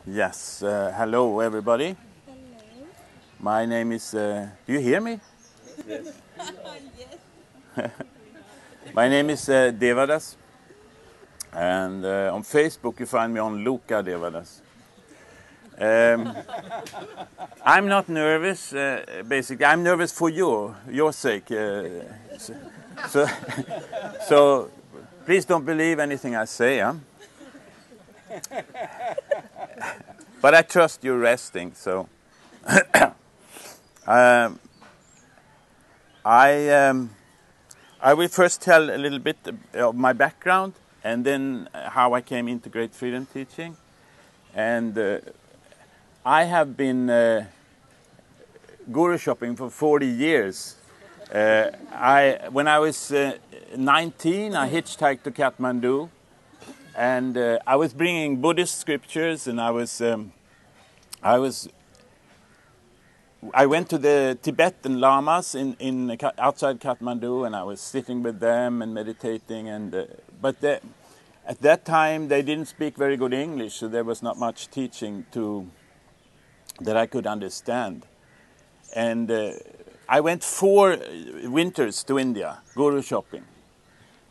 Yes, hello everybody. Hello. My name is, do you hear me? Yes. My name is Devadas, and on Facebook you find me on Loka Devadas. I'm not nervous, basically. I'm nervous for your sake. So, so please don't believe anything I say, huh? But I trust you're resting, so. I will first tell a little bit of my background and then how I came into Great Freedom Teaching. And I have been guru shopping for 40 years. When I was 19, I hitchhiked to Kathmandu, and I was bringing Buddhist scriptures, and I went to the Tibetan lamas outside Kathmandu, and I was sitting with them and meditating. But at that time, they didn't speak very good English, so there was not much teaching that I could understand. And I went 4 winters to India, guru shopping.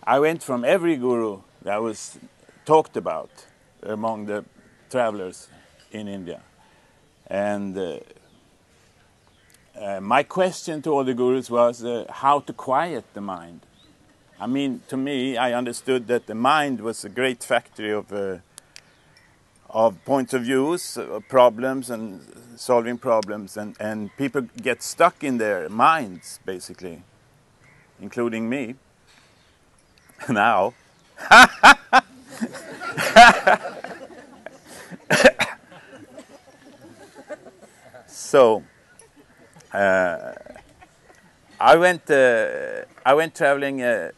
I went from every guru that was talked about among the travelers in India. And my question to all the gurus was how to quiet the mind. I mean, to me, I understood that the mind was a great factory of points of views, problems, and solving problems, and people get stuck in their minds, basically, including me. Now. So. I went traveling in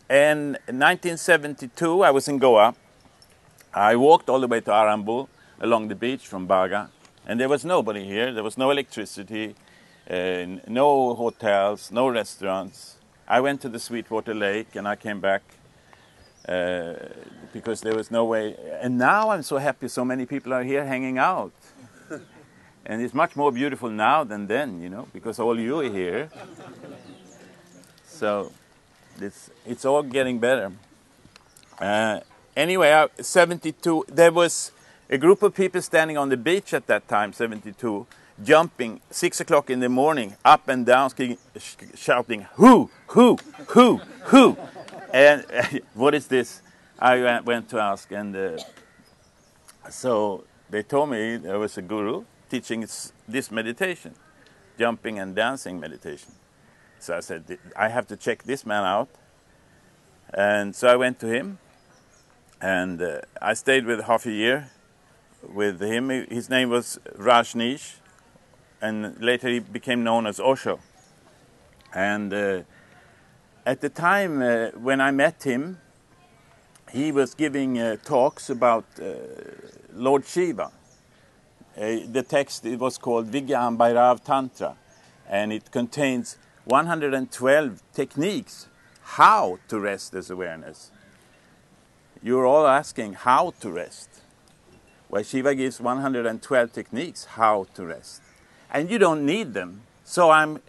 1972. I was in Goa. I walked all the way to Arambol along the beach from Baga, and there was nobody here. There was no electricity, no hotels, no restaurants. I went to the Sweetwater Lake, and I came back because there was no way. And now I'm so happy so many people are here hanging out. And it's much more beautiful now than then, you know, because all you are here. So it's all getting better. Anyway, 72, there was a group of people standing on the beach at that time, 72, jumping 6 o'clock in the morning, up and down, shouting, who? And what is this? I went to ask, and so they told me there was a guru teaching this meditation, jumping and dancing meditation. So I said, I have to check this man out. And so I went to him, and I stayed with half a year with him. His name was Rajneesh, and later he became known as Osho. And at the time when I met him, he was giving talks about Lord Shiva. The text, it was called Vigyam Bhairav Tantra, and it contains 112 techniques how to rest as awareness. You're all asking how to rest. Well, Shiva gives 112 techniques how to rest. And you don't need them. So I'm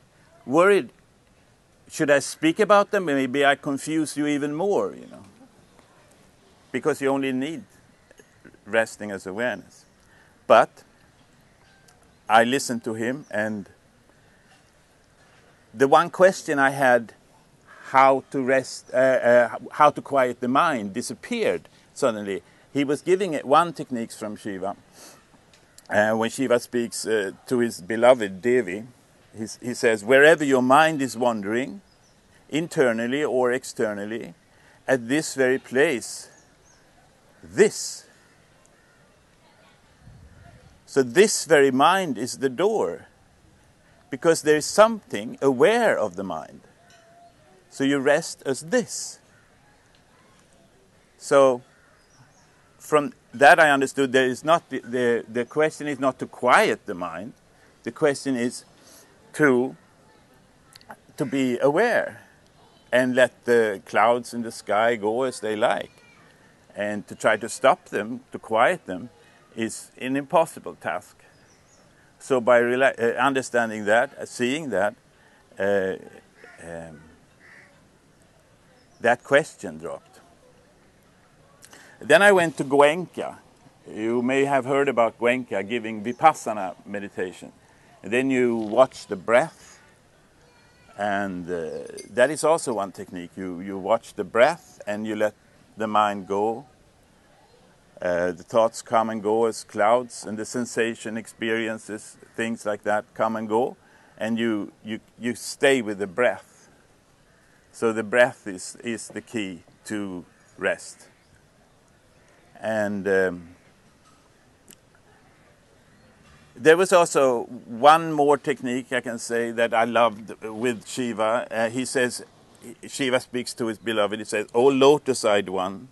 worried, should I speak about them? Maybe I confuse you even more, you know. Because you only need resting as awareness. But I listened to him, and the one question I had, how to rest, how to quiet the mind, disappeared suddenly. He was giving it one technique from Shiva. When Shiva speaks to his beloved Devi, he says, wherever your mind is wandering, internally or externally, at this very place, this. So this very mind is the door, because there is something aware of the mind. So you rest as this. So from that I understood there is not the question is not to quiet the mind. The question is to be aware and let the clouds in the sky go as they like, and to try to stop them, to quiet them. is an impossible task. So by understanding that, seeing that, that question dropped. Then I went to Goenka. You may have heard about Goenka giving Vipassana meditation. And then you watch the breath, and that is also one technique. You watch the breath and you let the mind go. The thoughts come and go as clouds, and the sensation, experiences, things like that come and go, and you stay with the breath. So the breath is the key to rest. And there was also one more technique I can say that I loved with Shiva. He says, Shiva speaks to his beloved, he says, "O lotus-eyed one,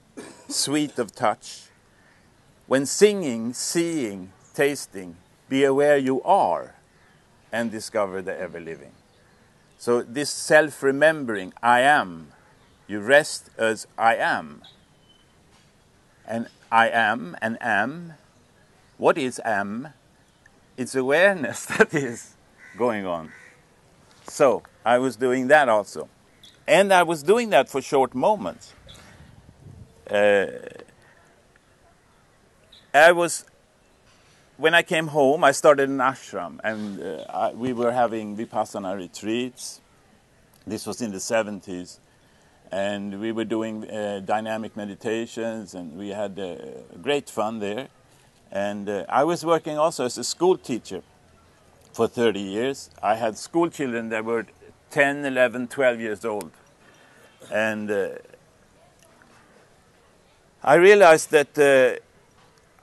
sweet of touch, when singing, seeing, tasting, be aware you are and discover the ever-living." So this self-remembering, I am, you rest as I am. And I am and am. What is am? It's awareness that is going on. So I was doing that also. And I was doing that for short moments. When I came home, I started an ashram, and we were having Vipassana retreats. This was in the 70s. And we were doing dynamic meditations, and we had great fun there. And I was working also as a school teacher for 30 years. I had school children that were 10, 11, 12 years old. And I realized that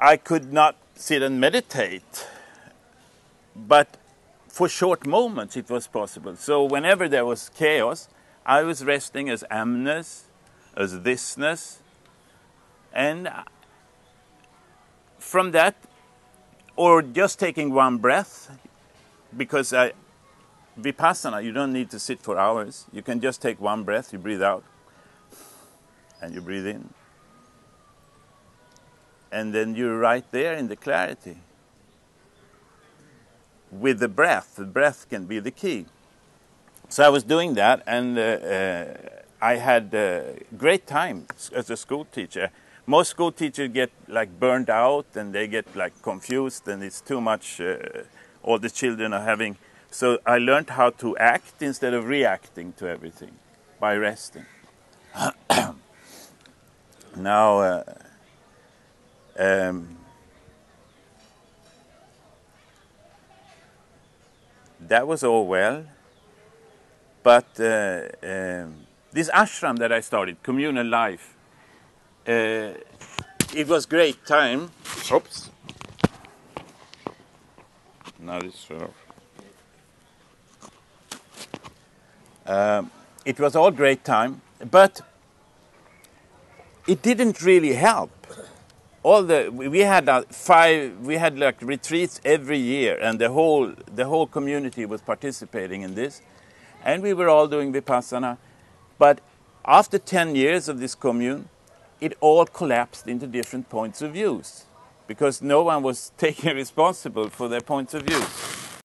I could not sit and meditate, but for short moments it was possible. So whenever there was chaos, I was resting as amness, as thisness, and from that, or just taking one breath, because Vipassana, you don't need to sit for hours. You can just take one breath, you breathe out, and you breathe in. And then you're right there in the clarity. With the breath can be the key. So I was doing that, and I had a great time as a school teacher. Most school teachers get like burned out, and they get like confused, and it's too much, all the children are having. So I learned how to act instead of reacting to everything by resting. Now, that was all well. But this ashram that I started, communal life, it was great time. Oops. Now this fell off. It was all great time, but it didn't really help. We had like retreats every year, and the whole community was participating in this. And we were all doing Vipassana. But after 10 years of this commune, it all collapsed into different points of views, because no one was taking responsible for their points of view.